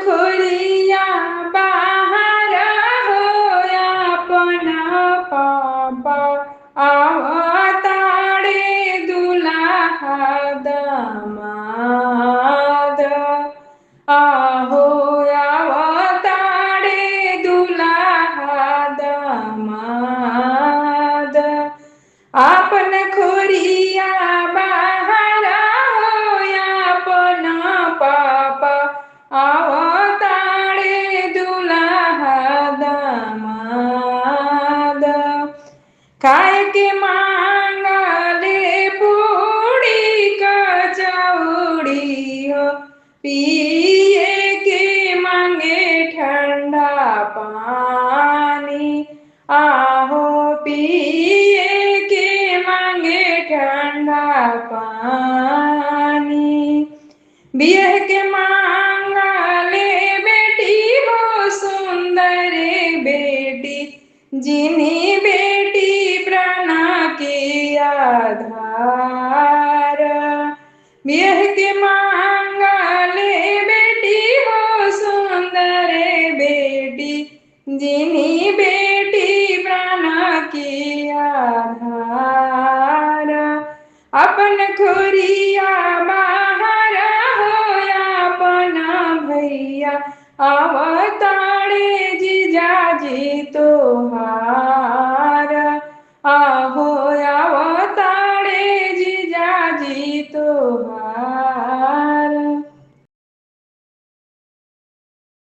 खोरिया बाहर होया अपना पापा आवताड़े दुल्हा दामाद आहो आवताड़े दुल्हा दामाद आपन खोरिया बाहर होया अपना पापा आवताड़े दुल्हा दामाद खाए के मांगले पूड़ी कचौड़ी हो पिए के मांगे ठंडा पानी आहो पिए के मांगे ठंडा पानी बियह के मांगले बेटी हो सुंदर बेटी जिनी बेटी प्राण के आधार बियह के मांगले बेटी हो सुंदर बेटी जिनी बेटी प्राण के आधार अपन खोरिया बाहर होया अपना भैया आवताड़े जीजाजी तोहार